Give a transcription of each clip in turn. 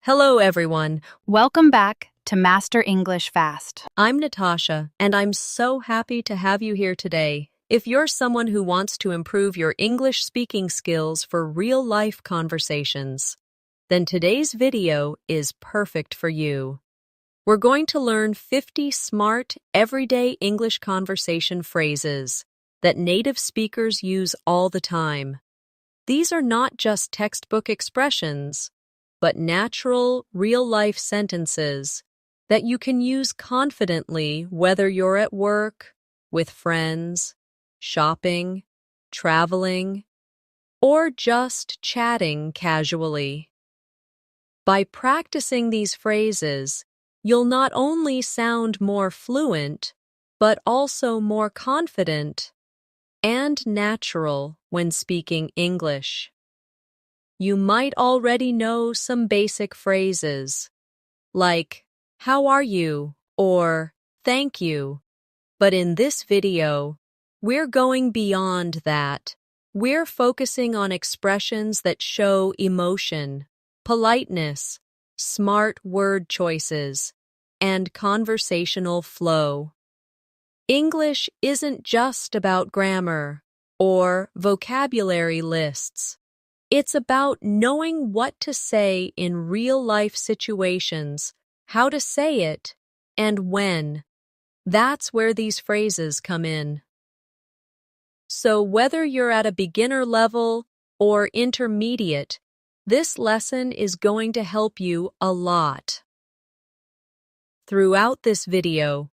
Hello, everyone. Welcome back to Master English Fast. I'm Natasha, and I'm so happy to have you here today. If you're someone who wants to improve your English speaking skills for real-life conversations, then today's video is perfect for you. We're going to learn 50 smart, everyday English conversation phrases that native speakers use all the time. These are not just textbook expressions, but natural, real-life sentences that you can use confidently whether you're at work, with friends, shopping, traveling, or just chatting casually. By practicing these phrases, you'll not only sound more fluent, but also more confident and natural when speaking English. You might already know some basic phrases, like, "How are you?" or "Thank you." But in this video, we're going beyond that. We're focusing on expressions that show emotion, politeness, smart word choices, and conversational flow. English isn't just about grammar or vocabulary lists. It's about knowing what to say in real-life situations, how to say it, and when. That's where these phrases come in. So whether you're at a beginner level or intermediate, this lesson is going to help you a lot. Throughout this video,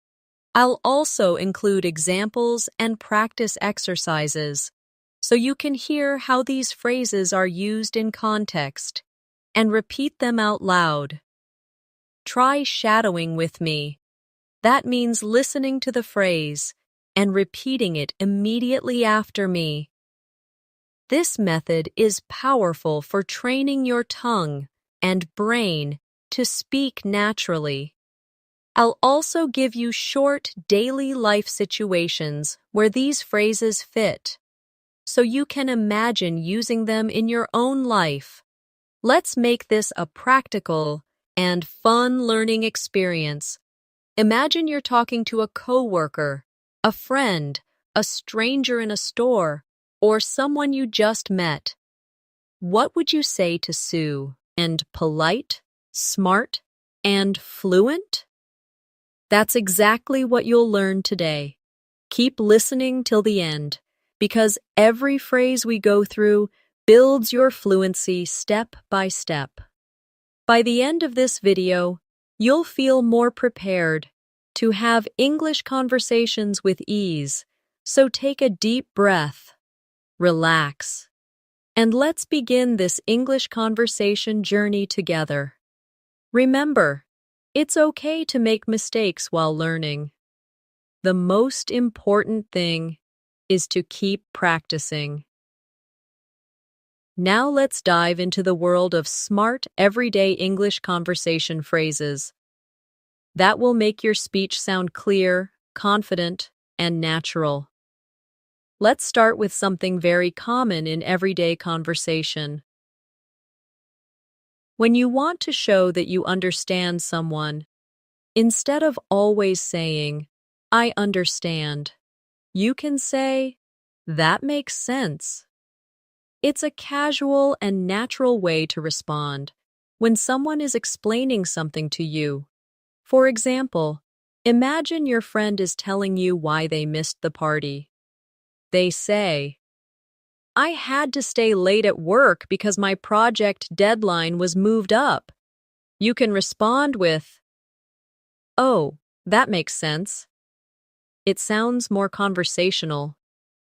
I'll also include examples and practice exercises, so you can hear how these phrases are used in context and repeat them out loud. Try shadowing with me. That means listening to the phrase and repeating it immediately after me. This method is powerful for training your tongue and brain to speak naturally. I'll also give you short daily life situations where these phrases fit, so you can imagine using them in your own life. Let's make this a practical and fun learning experience. Imagine you're talking to a coworker, a friend, a stranger in a store, or someone you just met. What would you say to Sue? And polite, smart, and fluent? That's exactly what you'll learn today. Keep listening till the end, because every phrase we go through builds your fluency step by step. By the end of this video, you'll feel more prepared to have English conversations with ease, so take a deep breath, relax, and let's begin this English conversation journey together. Remember, it's okay to make mistakes while learning. The most important thing is to keep practicing. Now let's dive into the world of smart, everyday English conversation phrases. That will make your speech sound clear, confident, and natural. Let's start with something very common in everyday conversation. When you want to show that you understand someone, instead of always saying, "I understand," you can say, "That makes sense." It's a casual and natural way to respond when someone is explaining something to you. For example, imagine your friend is telling you why they missed the party. They say, "I had to stay late at work because my project deadline was moved up." You can respond with, "Oh, that makes sense." It sounds more conversational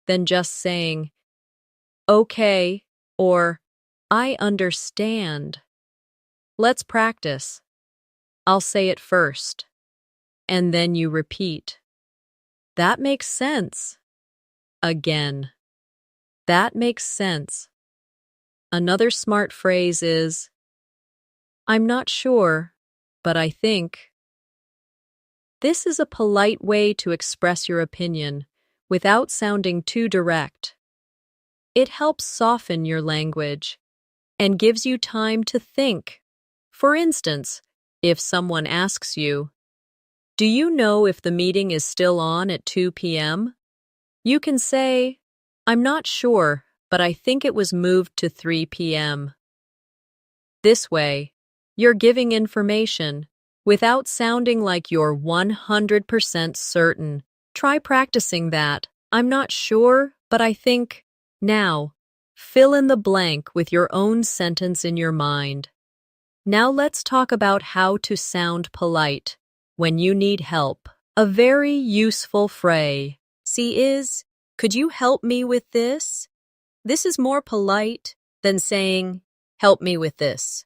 than just saying, "Okay," or "I understand." Let's practice. I'll say it first, and then you repeat. "That makes sense." Again. "That makes sense." Another smart phrase is, "I'm not sure, but I think." This is a polite way to express your opinion without sounding too direct. It helps soften your language and gives you time to think, For instance, if someone asks you, "Do you know if the meeting is still on at 2 p.m.?" You can say, "I'm not sure, but I think it was moved to 3 p.m." This way, you're giving information without sounding like you're 100% certain. Try practicing that. "I'm not sure, but I think." Now, fill in the blank with your own sentence in your mind. Now let's talk about how to sound polite when you need help. A very useful phrase is, "Could you help me with this?" This is more polite than saying, "Help me with this."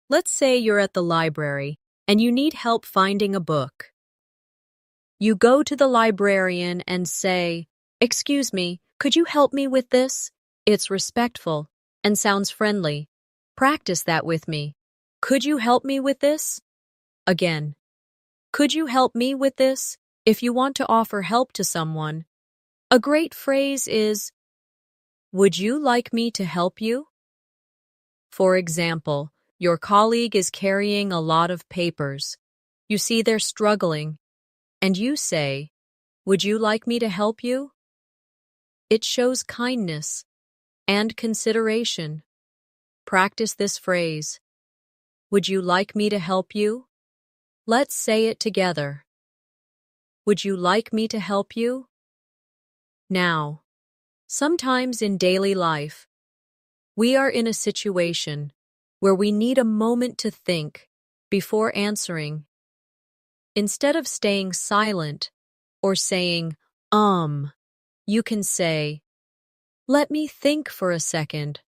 Let's say you're at the library and you need help finding a book. You go to the librarian and say, "Excuse me, could you help me with this?" It's respectful and sounds friendly. Practice that with me. "Could you help me with this?" Again, "Could you help me with this?" If you want to offer help to someone, a great phrase is, "Would you like me to help you?" For example, your colleague is carrying a lot of papers. You see they're struggling, and you say, "Would you like me to help you?" It shows kindness and consideration. Practice this phrase. "Would you like me to help you?" Let's say it together. "Would you like me to help you?" Now, sometimes in daily life, we are in a situation where we need a moment to think before answering. Instead of staying silent or saying, you can say, "Let me think for a second."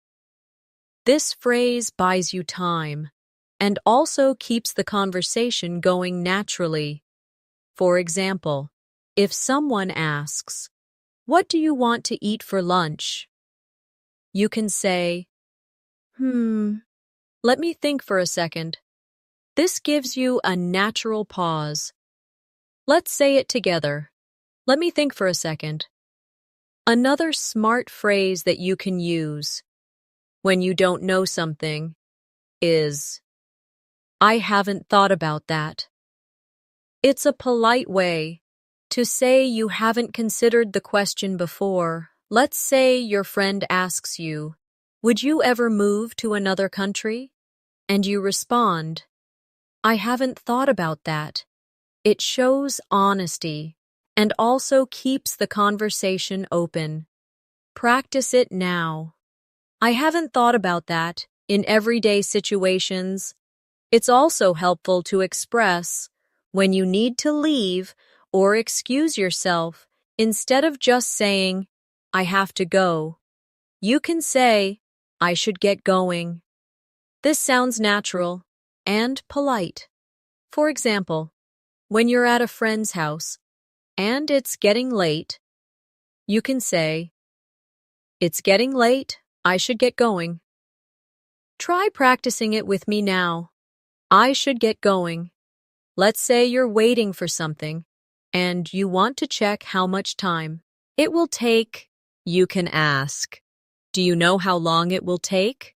This phrase buys you time and also keeps the conversation going naturally. For example, if someone asks, "What do you want to eat for lunch?" You can say, let me think for a second." This gives you a natural pause. Let's say it together. "Let me think for a second." Another smart phrase that you can use when you don't know something is, "I haven't thought about that." It's a polite way to say you haven't considered the question before. Let's say your friend asks you, "Would you ever move to another country?" And you respond, "I haven't thought about that." It shows honesty and also keeps the conversation open. Practice it now. "I haven't thought about that" in everyday situations. It's also helpful to express when you need to leave or excuse yourself instead of just saying, "I have to go." You can say, "I should get going." This sounds natural and polite. For example, when you're at a friend's house and it's getting late, you can say, "It's getting late, I should get going." Try practicing it with me now. "I should get going." Let's say you're waiting for something and you want to check how much time it will take. You can ask, "Do you know how long it will take?"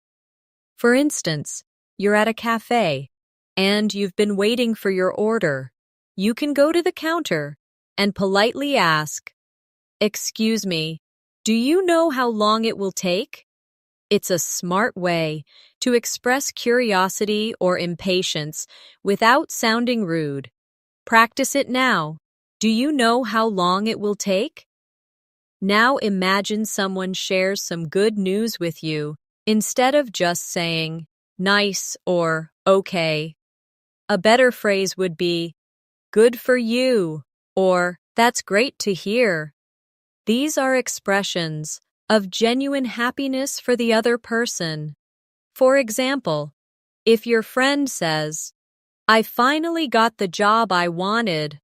For instance, you're at a cafe and you've been waiting for your order. You can go to the counter and politely ask, "Excuse me, do you know how long it will take?" It's a smart way to express curiosity or impatience without sounding rude. Practice it now. "Do you know how long it will take?" Now imagine someone shares some good news with you instead of just saying, "Nice" or "Okay." A better phrase would be, "Good for you," or "That's great to hear." These are expressions of genuine happiness for the other person. For example, if your friend says, "I finally got the job I wanted,"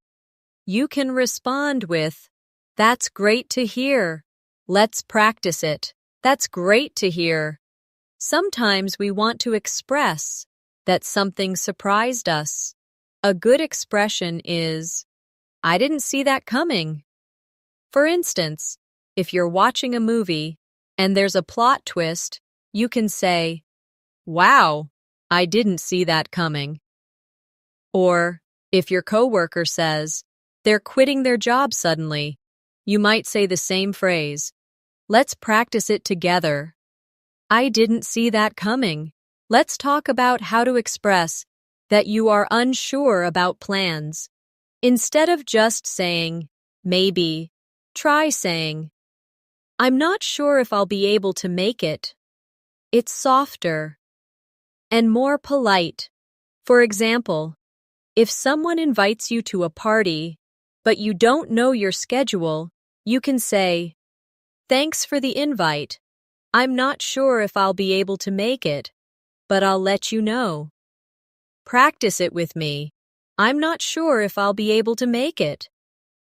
you can respond with, "That's great to hear. Let's practice it. That's great to hear." Sometimes we want to express that something surprised us. A good expression is, "I didn't see that coming." For instance, if you're watching a movie and there's a plot twist, you can say, "Wow, I didn't see that coming. Or, if your coworker says, they're quitting their job suddenly, you might say the same phrase. Let's practice it together. I didn't see that coming. Let's talk about how to express that you are unsure about plans. Instead of just saying, maybe, try saying, I'm not sure if I'll be able to make it. It's softer and more polite. For example, if someone invites you to a party, but you don't know your schedule, you can say, thanks for the invite. I'm not sure if I'll be able to make it, but I'll let you know. Practice it with me. I'm not sure if I'll be able to make it.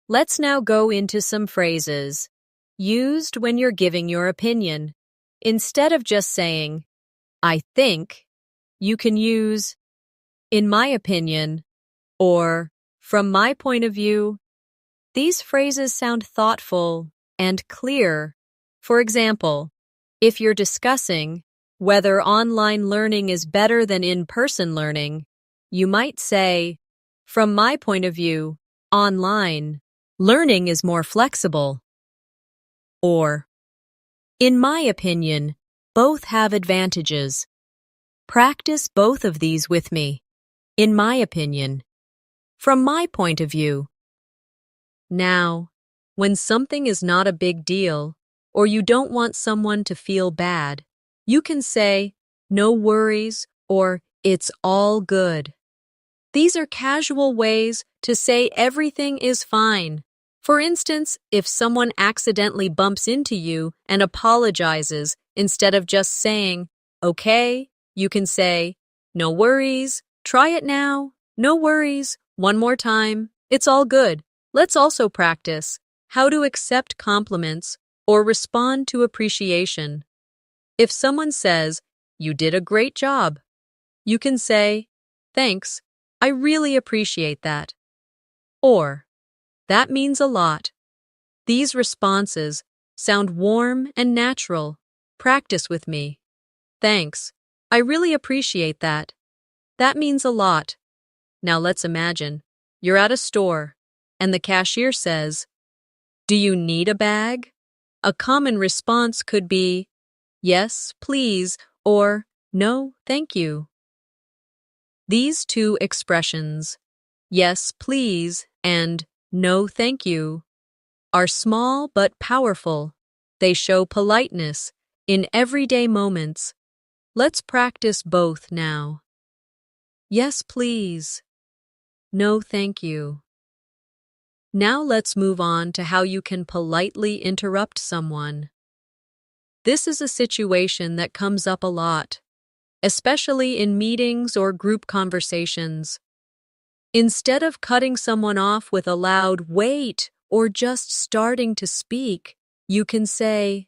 Let's now go into some phrases used when you're giving your opinion. Instead of just saying, I think, you can use, in my opinion, or from my point of view. These phrases sound thoughtful and clear. For example, if you're discussing whether online learning is better than in-person learning, you might say, from my point of view, online learning is more flexible. Or, in my opinion, both have advantages. Practice both of these with me. In my opinion. From my point of view. Now, when something is not a big deal, or you don't want someone to feel bad, you can say, no worries, or it's all good. These are casual ways to say everything is fine. For instance, if someone accidentally bumps into you and apologizes, instead of just saying, okay, you can say, no worries, try it now, no worries, one more time, it's all good. Let's also practice how to accept compliments or respond to appreciation. If someone says, you did a great job, you can say, thanks, I really appreciate that. Or, that means a lot. These responses sound warm and natural. Practice with me. Thanks, I really appreciate that. That means a lot. Now let's imagine you're at a store and the cashier says, do you need a bag? A common response could be, yes, please, or no, thank you. These two expressions, yes, please, and no, thank you, are small but powerful. They show politeness in everyday moments. Let's practice both now. Yes, please. No, thank you. Now let's move on to how you can politely interrupt someone. This is a situation that comes up a lot, especially in meetings or group conversations. Instead of cutting someone off with a loud wait or just starting to speak, you can say,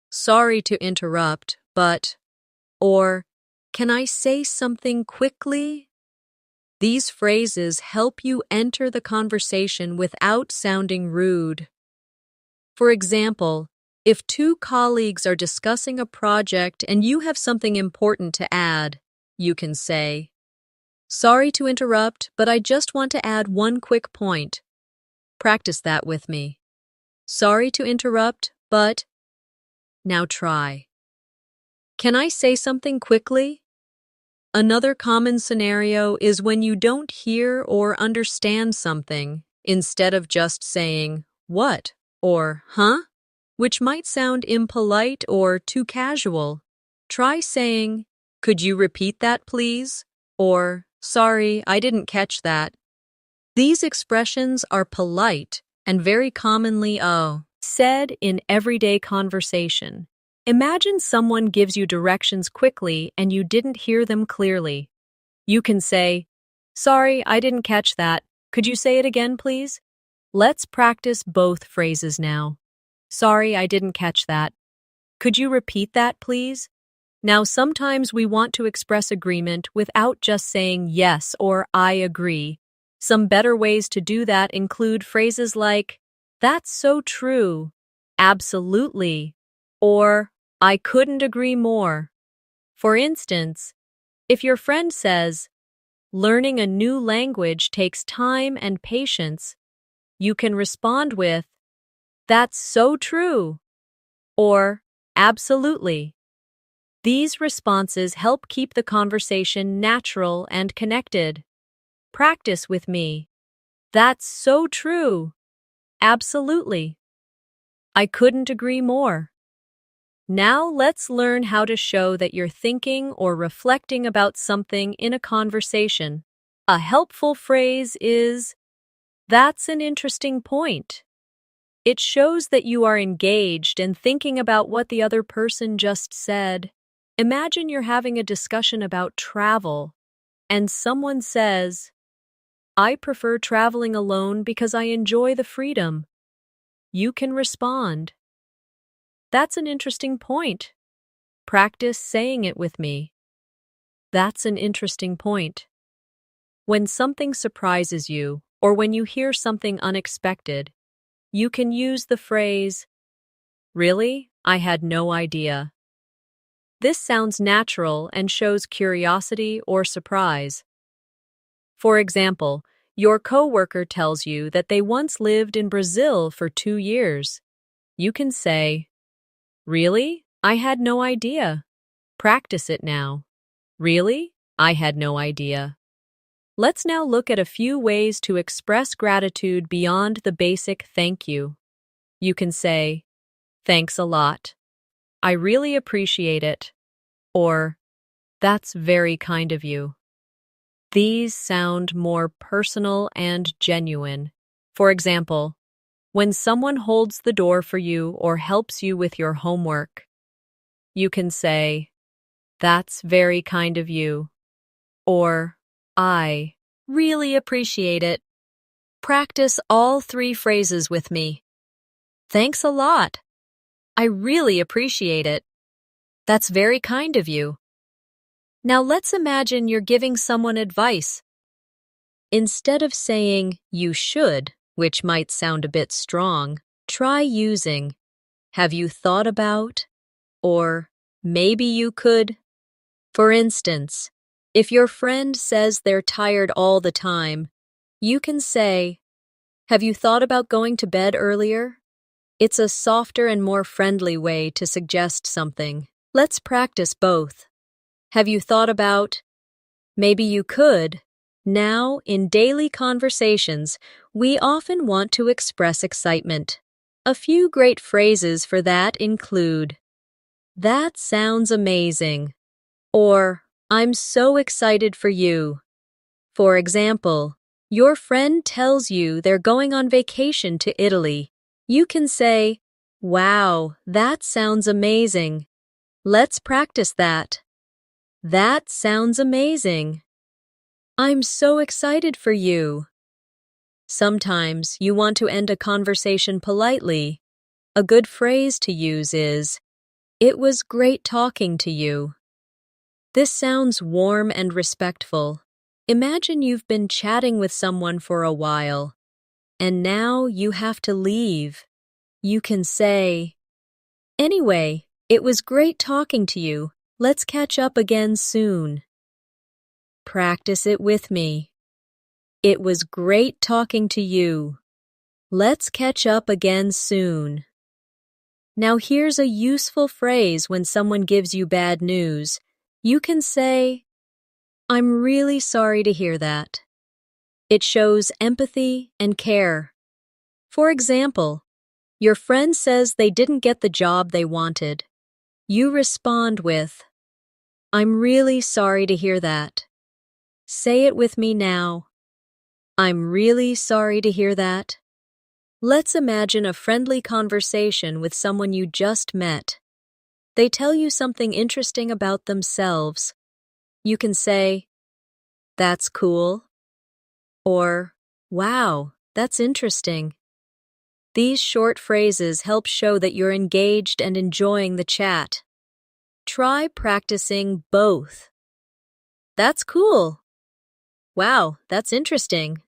sorry to interrupt, but, or, can I say something quickly? These phrases help you enter the conversation without sounding rude. For example, if two colleagues are discussing a project and you have something important to add, you can say, sorry to interrupt, but I just want to add one quick point. Practice that with me. Sorry to interrupt, but... Now try. Can I say something quickly? Another common scenario is when you don't hear or understand something, instead of just saying, what, or huh, which might sound impolite or too casual. Try saying, could you repeat that please? Or, sorry, I didn't catch that. These expressions are polite and very commonly said in everyday conversation. Imagine someone gives you directions quickly and you didn't hear them clearly. You can say, sorry, I didn't catch that. Could you say it again, please? Let's practice both phrases now. Sorry, I didn't catch that. Could you repeat that, please? Now, sometimes we want to express agreement without just saying yes or I agree. Some better ways to do that include phrases like, that's so true, absolutely, or I couldn't agree more. For instance, If your friend says, learning a new language takes time and patience, you can respond with, that's so true, or absolutely. These responses help keep the conversation natural and connected. Practice with me. That's so true. Absolutely. I couldn't agree more. Now let's learn how to show that you're thinking or reflecting about something in a conversation. A helpful phrase is, that's an interesting point. It shows that you are engaged and thinking about what the other person just said. Imagine you're having a discussion about travel, and someone says, I prefer traveling alone because I enjoy the freedom. You can respond, that's an interesting point. Practice saying it with me. That's an interesting point. When something surprises you, or when you hear something unexpected, you can use the phrase, really? I had no idea. This sounds natural and shows curiosity or surprise. For example, your coworker tells you that they once lived in Brazil for 2 years. You can say, really? I had no idea. Practice it now. Really? I had no idea. Let's now look at a few ways to express gratitude beyond the basic thank you. You can say, thanks a lot. I really appreciate it. Or, that's very kind of you. These sound more personal and genuine. For example, when someone holds the door for you or helps you with your homework, you can say, that's very kind of you. Or, I really appreciate it. Practice all 3 phrases with me. Thanks a lot. I really appreciate it. That's very kind of you. Now let's imagine you're giving someone advice. Instead of saying, you should, which might sound a bit strong, try using, have you thought about, or maybe you could. For instance, if your friend says they're tired all the time, you can say, have you thought about going to bed earlier? It's a softer and more friendly way to suggest something. Let's practice both. Have you thought about, maybe you could? Now, in daily conversations, we often want to express excitement. A few great phrases for that include, that sounds amazing, or I'm so excited for you. For example, your friend tells you they're going on vacation to Italy. You can say, wow, that sounds amazing. Let's practice that. That sounds amazing. I'm so excited for you. Sometimes you want to end a conversation politely. A good phrase to use is, it was great talking to you. This sounds warm and respectful. Imagine you've been chatting with someone for a while, and now you have to leave. You can say, anyway, it was great talking to you. Let's catch up again soon. Practice it with me. It was great talking to you. Let's catch up again soon. Now here's a useful phrase when someone gives you bad news. You can say, I'm really sorry to hear that. It shows empathy and care. For example, your friend says they didn't get the job they wanted. You respond with, I'm really sorry to hear that. Say it with me now. I'm really sorry to hear that. Let's imagine a friendly conversation with someone you just met. They tell you something interesting about themselves. You can say, that's cool, or wow, that's interesting. These short phrases help show that you're engaged and enjoying the chat. Try practicing both. That's cool. Wow, that's interesting.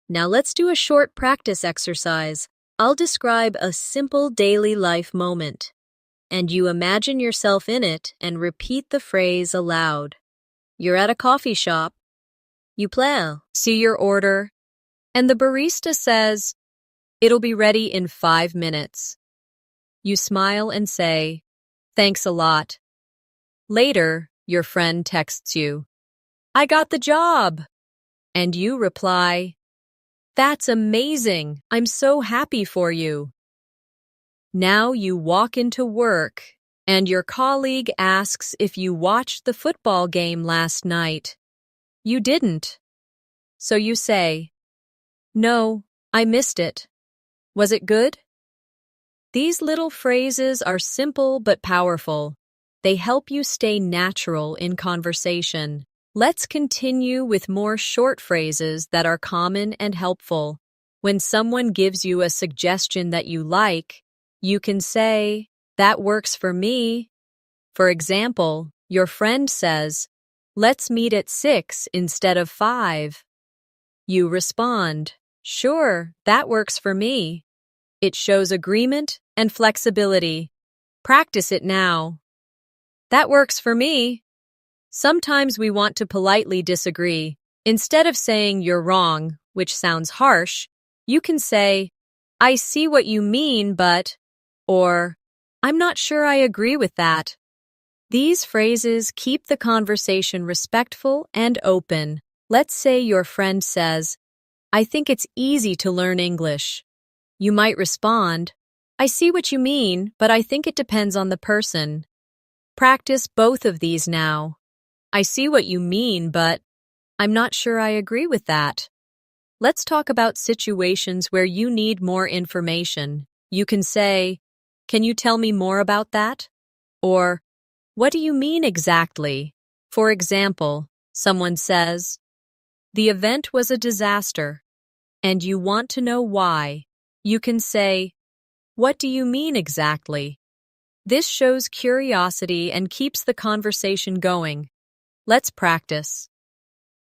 Now let's do a short practice exercise. I'll describe a simple daily life moment, and you imagine yourself in it and repeat the phrase aloud. You're at a coffee shop. You see your order, and the barista says, "It'll be ready in 5 minutes." You smile and say, "Thanks a lot." Later, your friend texts you, "I got the job." And you reply, "That's amazing. I'm so happy for you." Now you walk into work, and your colleague asks if you watched the football game last night. You didn't. So you say, "No, I missed it. Was it good?" These little phrases are simple but powerful. They help you stay natural in conversation. Let's continue with more short phrases that are common and helpful. When someone gives you a suggestion that you like, you can say, "That works for me." For example, your friend says, "Let's meet at 6 instead of 5. You respond, "Sure, that works for me." It shows agreement and flexibility. Practice it now. "That works for me." Sometimes we want to politely disagree. Instead of saying "you're wrong," which sounds harsh, you can say, "I see what you mean, but," or "I'm not sure I agree with that." These phrases keep the conversation respectful and open. Let's say your friend says, "I think it's easy to learn English." You might respond, "I see what you mean, but I think it depends on the person." Practice both of these now. "I see what you mean, but I'm not sure I agree with that." Let's talk about situations where you need more information. You can say, "Can you tell me more about that?" Or, "What do you mean exactly?" For example, someone says, "The event was a disaster," and you want to know why. You can say, "What do you mean exactly?" This shows curiosity and keeps the conversation going. Let's practice.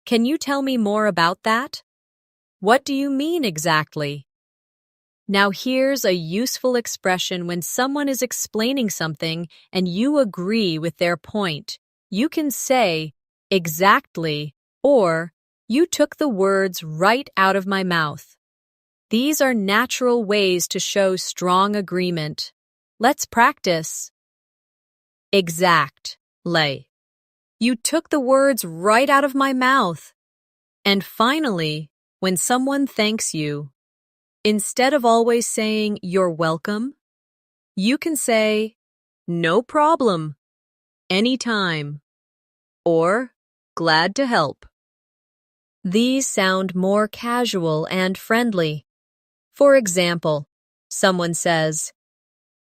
"Can you tell me more about that?" "What do you mean exactly?" Now here's a useful expression when someone is explaining something and you agree with their point. You can say, "Exactly," or "You took the words right out of my mouth." These are natural ways to show strong agreement. Let's practice. Exactly. You took the words right out of my mouth. And finally, when someone thanks you, instead of always saying "You're welcome," you can say "No problem," "Anytime," or "Glad to help." These sound more casual and friendly. For example, someone says,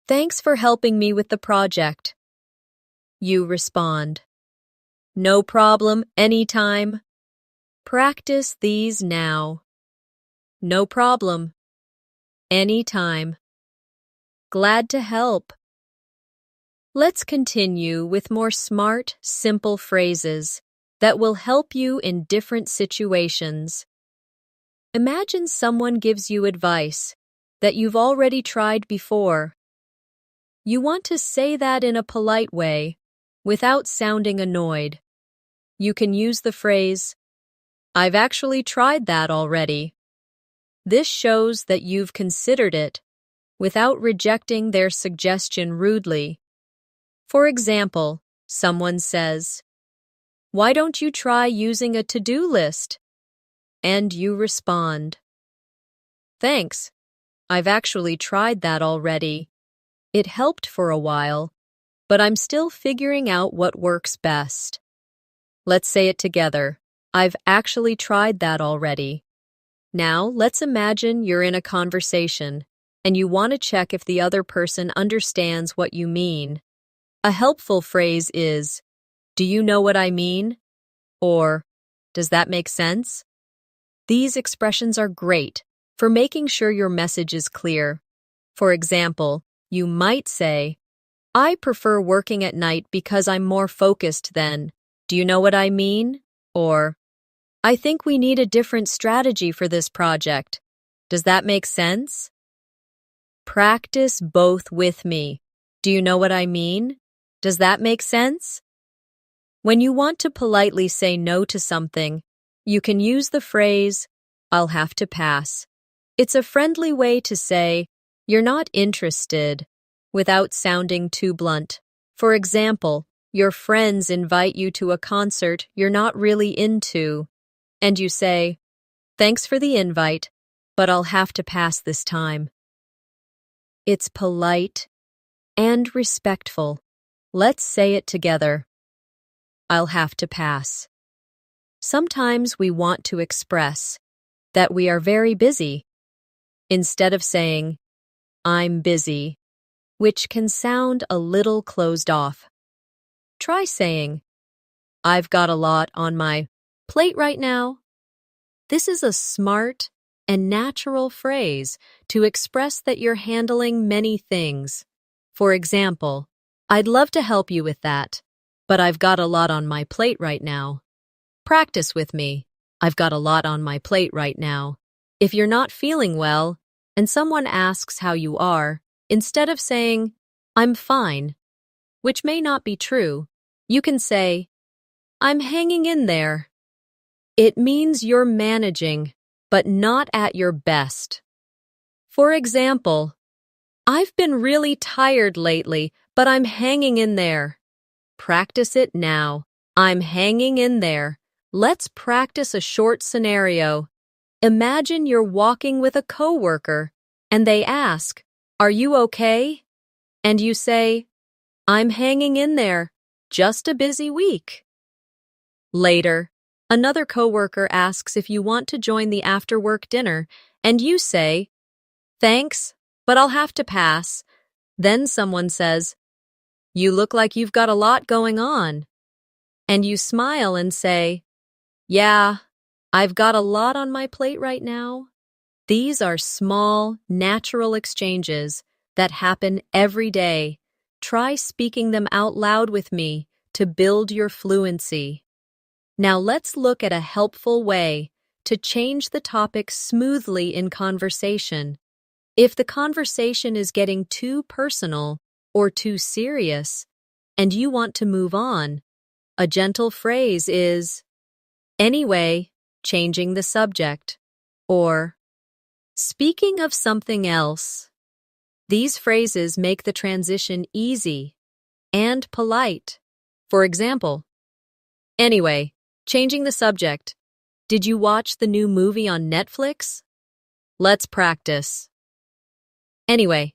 "Thanks for helping me with the project." You respond, "No problem, anytime." Practice these now. No problem. Anytime. Glad to help. Let's continue with more smart, simple phrases that will help you in different situations. Imagine someone gives you advice that you've already tried before. You want to say that in a polite way, without sounding annoyed. You can use the phrase, "I've actually tried that already." This shows that you've considered it, without rejecting their suggestion rudely. For example, someone says, "Why don't you try using a to-do list?" And you respond, "Thanks. I've actually tried that already. It helped for a while, but I'm still figuring out what works best." Let's say it together. I've actually tried that already. Now, let's imagine you're in a conversation and you want to check if the other person understands what you mean. A helpful phrase is, "Do you know what I mean?" Or, "Does that make sense?" These expressions are great for making sure your message is clear. For example, you might say, "I prefer working at night because I'm more focused then. Do you know what I mean?" Or, "I think we need a different strategy for this project. Does that make sense?" Practice both with me. Do you know what I mean? Does that make sense? When you want to politely say no to something, you can use the phrase, "I'll have to pass." It's a friendly way to say, "You're not interested," without sounding too blunt. For example, your friends invite you to a concert you're not really into, and you say, "Thanks for the invite, but I'll have to pass this time." It's polite and respectful. Let's say it together. I'll have to pass. Sometimes we want to express that we are very busy instead of saying, "I'm busy," which can sound a little closed off. Try saying, "I've got a lot on my plate right now." This is a smart and natural phrase to express that you're handling many things. For example, "I'd love to help you with that, but I've got a lot on my plate right now." Practice with me. I've got a lot on my plate right now. If you're not feeling well and someone asks how you are, instead of saying, "I'm fine," which may not be true, you can say, "I'm hanging in there." It means you're managing, but not at your best. For example, "I've been really tired lately, but I'm hanging in there." Practice it now. I'm hanging in there. Let's practice a short scenario. Imagine you're walking with a coworker, and they ask, "Are you okay?" And you say, "I'm hanging in there. Just a busy week." Later, another coworker asks if you want to join the after-work dinner, and you say, "Thanks, but I'll have to pass." Then someone says, "You look like you've got a lot going on." And you smile and say, "Yeah, I've got a lot on my plate right now." These are small, natural exchanges that happen every day. Try speaking them out loud with me to build your fluency. Now let's look at a helpful way to change the topic smoothly in conversation. If the conversation is getting too personal or too serious, and you want to move on, a gentle phrase is, "Anyway," changing the subject, or "Speaking of something else." These phrases make the transition easy and polite. For example, "Anyway," changing the subject, "Did you watch the new movie on Netflix?" Let's practice. Anyway,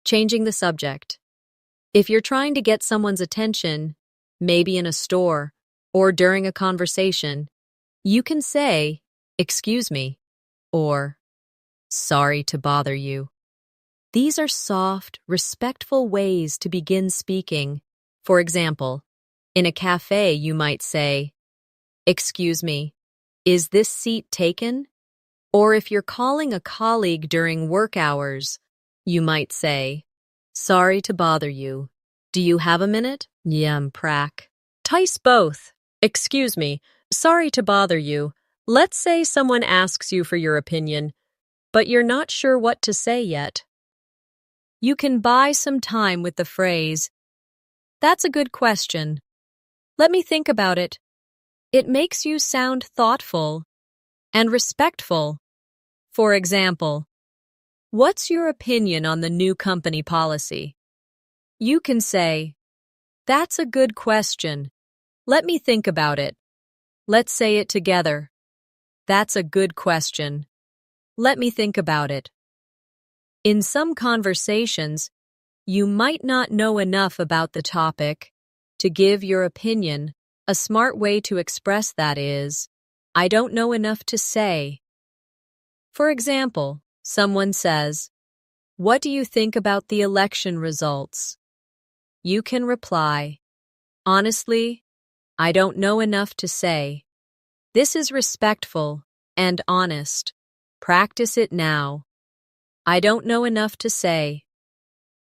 changing the subject. If you're trying to get someone's attention, maybe in a store or during a conversation, you can say, "Excuse me," or "Sorry to bother you." These are soft, respectful ways to begin speaking. For example, in a cafe, you might say, "Excuse me, is this seat taken?" Or if you're calling a colleague during work hours, you might say, "Sorry to bother you. Do you have a minute?" Prac. Tice both. "Excuse me, sorry to bother you." Let's say someone asks you for your opinion, but you're not sure what to say yet. You can buy some time with the phrase, "That's a good question. Let me think about it." It makes you sound thoughtful and respectful. For example, "What's your opinion on the new company policy?" You can say, "That's a good question. Let me think about it." Let's say it together. That's a good question. Let me think about it. In some conversations, you might not know enough about the topic to give your opinion. A smart way to express that is, "I don't know enough to say." For example, someone says, "What do you think about the election results?" You can reply, "Honestly, I don't know enough to say." This is respectful and honest. Practice it now. I don't know enough to say.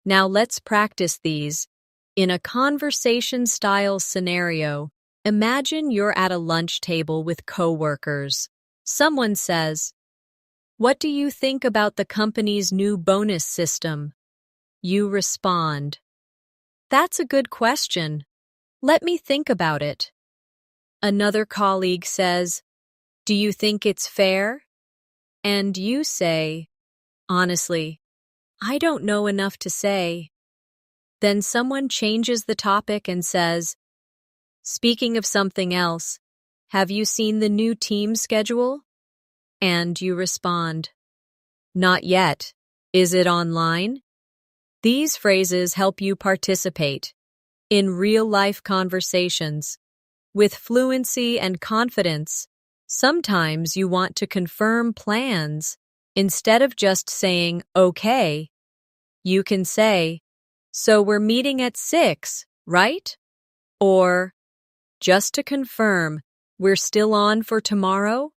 Now let's practice these. In a conversation-style scenario, imagine you're at a lunch table with coworkers. Someone says, "What do you think about the company's new bonus system?" You respond, "That's a good question. Let me think about it. Another colleague says, do you think it's fair? And you say, honestly, I don't know enough to say. Then someone changes the topic and says, speaking of something else, have you seen the new team schedule? And you respond, not yet. Is it online? These phrases help you participate in real-life conversations with fluency and confidence. Sometimes you want to confirm plans. Instead of just saying, okay, you can say, so we're meeting at 6, right? Or, just to confirm, we're still on for tomorrow?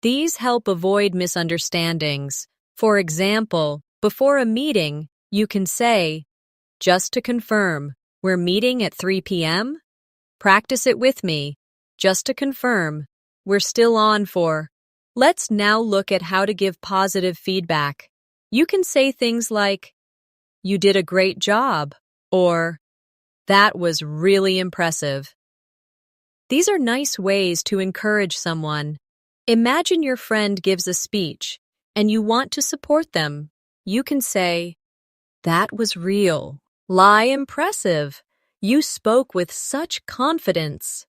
These help avoid misunderstandings. For example, before a meeting, you can say, just to confirm, we're meeting at 3 p.m.? Practice it with me. Just to confirm, we're still on for. Let's now look at how to give positive feedback. You can say things like, you did a great job, or that was really impressive. These are nice ways to encourage someone. Imagine your friend gives a speech and you want to support them. You can say, that was real. Impressive. You spoke with such confidence.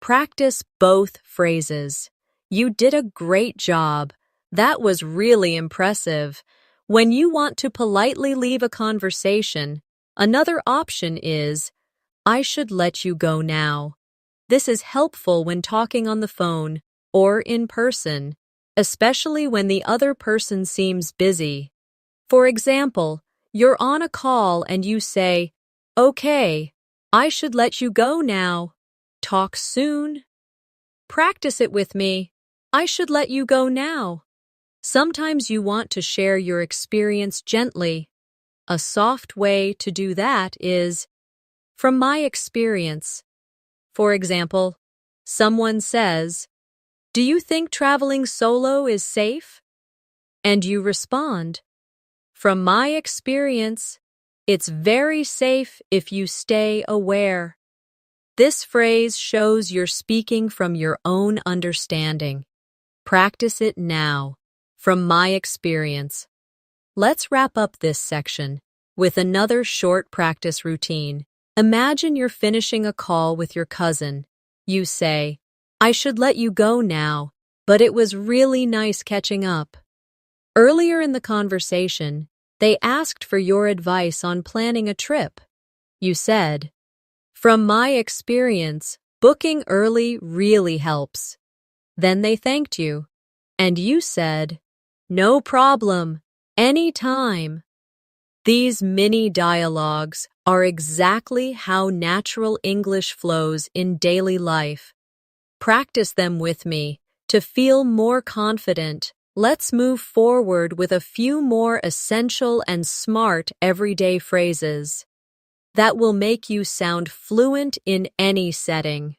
Practice both phrases. You did a great job. That was really impressive. When you want to politely leave a conversation, another option is, I should let you go now. This is helpful when talking on the phone or in person, especially when the other person seems busy. For example, you're on a call and you say, okay, I should let you go now. Talk soon. Practice it with me. I should let you go now. Sometimes you want to share your experience gently. A soft way to do that is, from my experience. For example, someone says, do you think traveling solo is safe? And you respond, from my experience, it's very safe if you stay aware. This phrase shows you're speaking from your own understanding. Practice it now. From my experience. Let's wrap up this section with another short practice routine. Imagine you're finishing a call with your cousin. You say, I should let you go now, but it was really nice catching up. Earlier in the conversation, they asked for your advice on planning a trip. You said, from my experience, booking early really helps. Then they thanked you, and you said, no problem, anytime. These mini dialogues are exactly how natural English flows in daily life. Practice them with me to feel more confident. Let's move forward with a few more essential and smart everyday phrases that will make you sound fluent in any setting.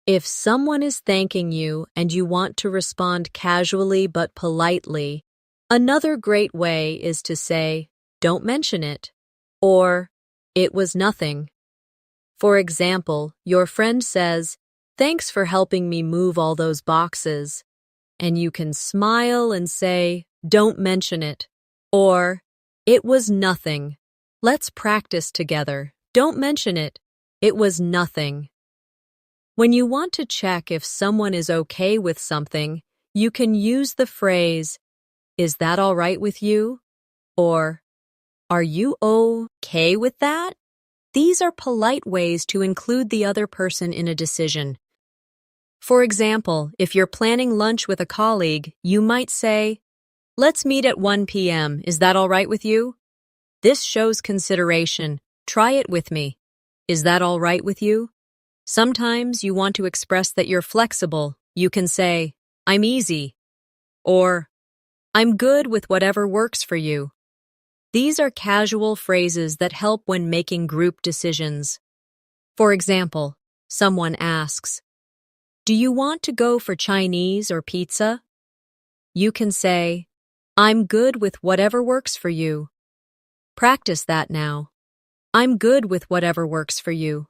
If someone is thanking you and you want to respond casually but politely, another great way is to say, don't mention it, or it was nothing. For example, your friend says, thanks for helping me move all those boxes, and you can smile and say, don't mention it, or it was nothing. Let's practice together. Don't mention it. It was nothing. When you want to check if someone is okay with something, you can use the phrase, is that all right with you? Or, are you okay with that? These are polite ways to include the other person in a decision. For example, if you're planning lunch with a colleague, you might say, let's meet at 1 p.m. Is that all right with you? This shows consideration. Try it with me. Is that all right with you? Sometimes you want to express that you're flexible. You can say, I'm easy, or I'm good with whatever works for you. These are casual phrases that help when making group decisions. For example, someone asks, do you want to go for Chinese or pizza? You can say, I'm good with whatever works for you. Practice that now. I'm good with whatever works for you.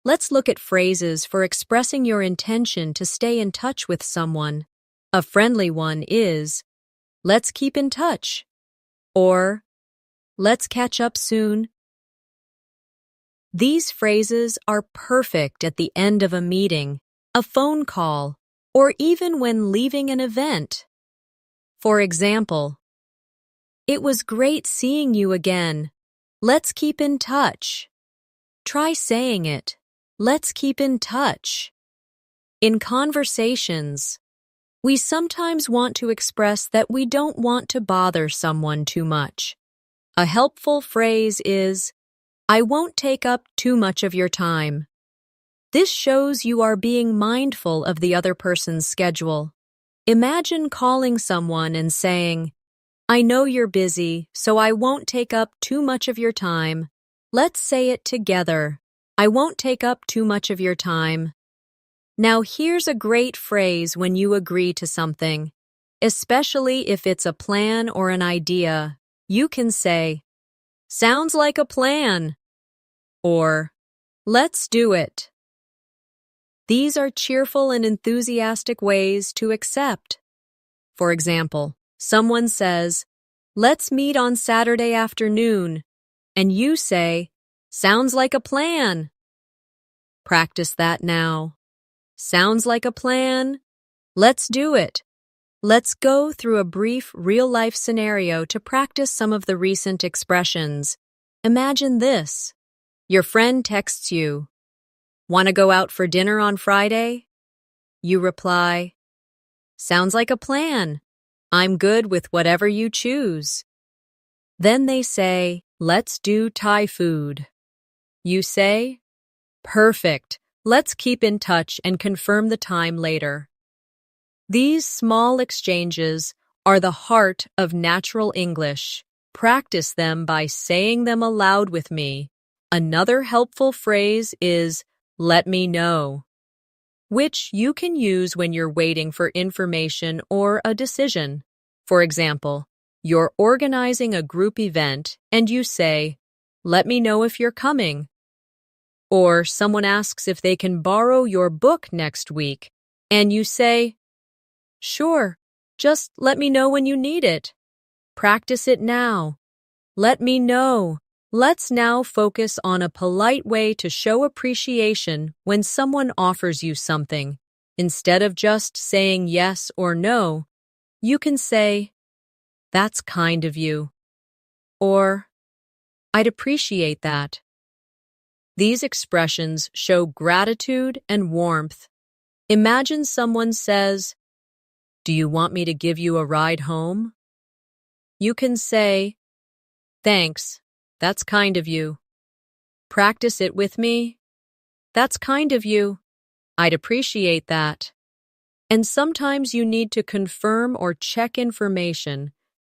Let's look at phrases for expressing your intention to stay in touch with someone. A friendly one is, "Let's keep in touch," or "Let's catch up soon." These phrases are perfect at the end of a meeting, a phone call, or even when leaving an event. For example, "It was great seeing you again. Let's keep in touch." Try saying it. Let's keep in touch. In conversations, we sometimes want to express that we don't want to bother someone too much. A helpful phrase is, "I won't take up too much of your time." This shows you are being mindful of the other person's schedule. Imagine calling someone and saying, "I know you're busy, so I won't take up too much of your time." Let's say it together. "I won't take up too much of your time." Now here's a great phrase when you agree to something, especially if it's a plan or an idea. You can say, "Sounds like a plan," or "Let's do it." These are cheerful and enthusiastic ways to accept. For example, someone says, "Let's meet on Saturday afternoon," and you say, "Sounds like a plan." Practice that now. Sounds like a plan. Let's do it. Let's go through a brief real-life scenario to practice some of the recent expressions. Imagine this. Your friend texts you, "Want to go out for dinner on Friday?" You reply, "Sounds like a plan. I'm good with whatever you choose." Then they say, "Let's do Thai food." You say, "Perfect. Let's keep in touch and confirm the time later." These small exchanges are the heart of natural English. Practice them by saying them aloud with me. Another helpful phrase is, "Let me know," which you can use when you're waiting for information or a decision. For example, you're organizing a group event and you say, "Let me know if you're coming." Or someone asks if they can borrow your book next week, and you say, "Sure, just let me know when you need it." Practice it now. Let me know. Let's now focus on a polite way to show appreciation when someone offers you something. Instead of just saying yes or no, you can say, "That's kind of you," or "I'd appreciate that." These expressions show gratitude and warmth. Imagine someone says, "Do you want me to give you a ride home?" You can say, "Thanks, that's kind of you." Practice it with me. "That's kind of you. I'd appreciate that." And sometimes you need to confirm or check information.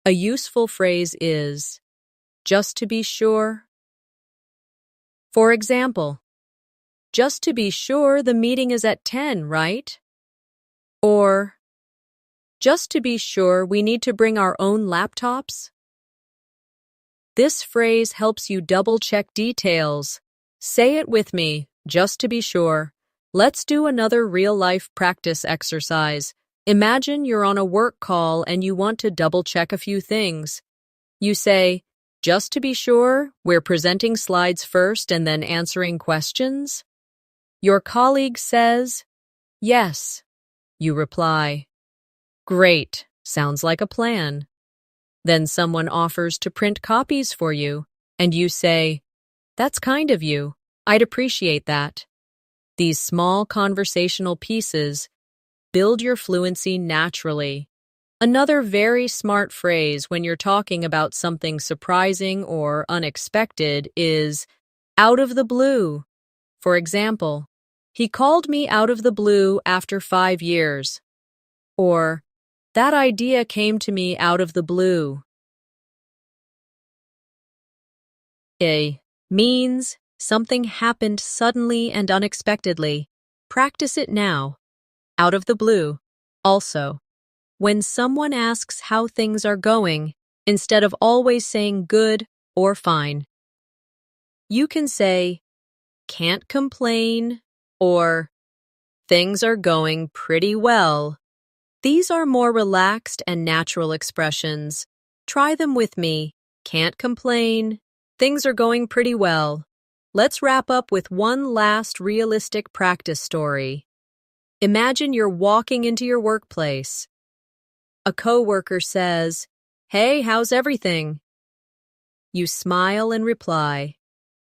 A useful phrase is, "Just to be sure." For example, "Just to be sure the meeting is at 10, right?" Or, "Just to be sure we need to bring our own laptops?" This phrase helps you double-check details. Say it with me, just to be sure. Let's do another real-life practice exercise. Imagine you're on a work call and you want to double-check a few things. You say, "Just to be sure, we're presenting slides first and then answering questions?" Your colleague says, "Yes." You reply, "Great, sounds like a plan." Then someone offers to print copies for you, and you say, "That's kind of you. I'd appreciate that." These small conversational pieces build your fluency naturally. Another very smart phrase when you're talking about something surprising or unexpected is "out of the blue." For example, "He called me out of the blue after 5 years." Or, "That idea came to me out of the blue." A means something happened suddenly and unexpectedly. Practice it now. Out of the blue. Also, when someone asks how things are going, instead of always saying good or fine, you can say, can't complain, or things are going pretty well. These are more relaxed and natural expressions. Try them with me. Can't complain. Things are going pretty well. Let's wrap up with one last realistic practice story. Imagine you're walking into your workplace. A coworker says, "Hey, how's everything?" You smile and reply,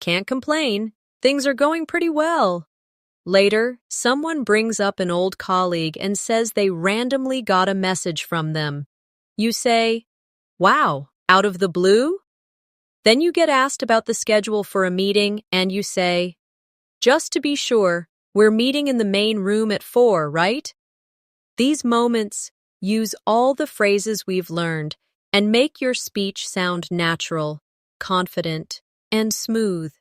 "Can't complain. Things are going pretty well." Later, someone brings up an old colleague and says they randomly got a message from them. You say, "Wow, out of the blue?" Then you get asked about the schedule for a meeting and you say, "Just to be sure, we're meeting in the main room at 4, right?" These moments use all the phrases we've learned and make your speech sound natural, confident, and smooth.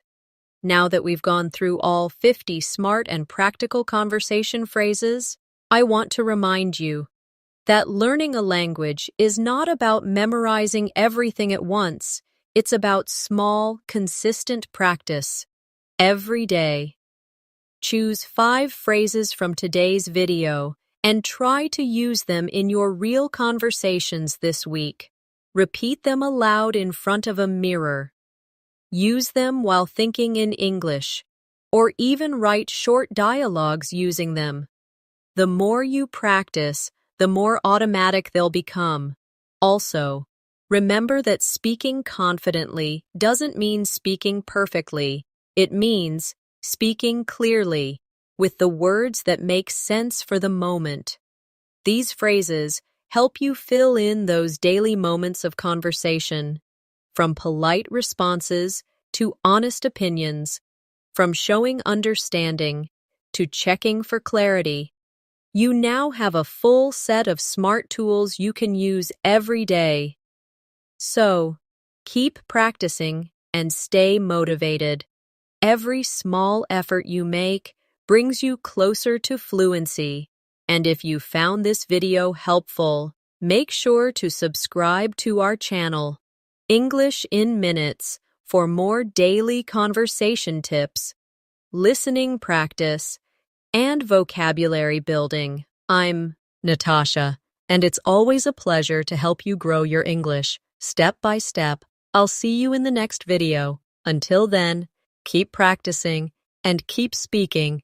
Now that we've gone through all 50 smart and practical conversation phrases, I want to remind you that learning a language is not about memorizing everything at once. It's about small, consistent practice every day. Choose 5 phrases from today's video and try to use them in your real conversations this week. Repeat them aloud in front of a mirror. Use them while thinking in English, or even write short dialogues using them. The more you practice, the more automatic they'll become. Also, remember that speaking confidently doesn't mean speaking perfectly. It means speaking clearly, with the words that make sense for the moment. These phrases help you fill in those daily moments of conversation, from polite responses to honest opinions, from showing understanding to checking for clarity. You now have a full set of smart tools you can use every day. So, keep practicing and stay motivated. Every small effort you make brings you closer to fluency. And if you found this video helpful, make sure to subscribe to our channel, English in Minutes, for more daily conversation tips, listening practice, and vocabulary building. I'm Natasha, and it's always a pleasure to help you grow your English step by step. I'll see you in the next video. Until then, keep practicing and keep speaking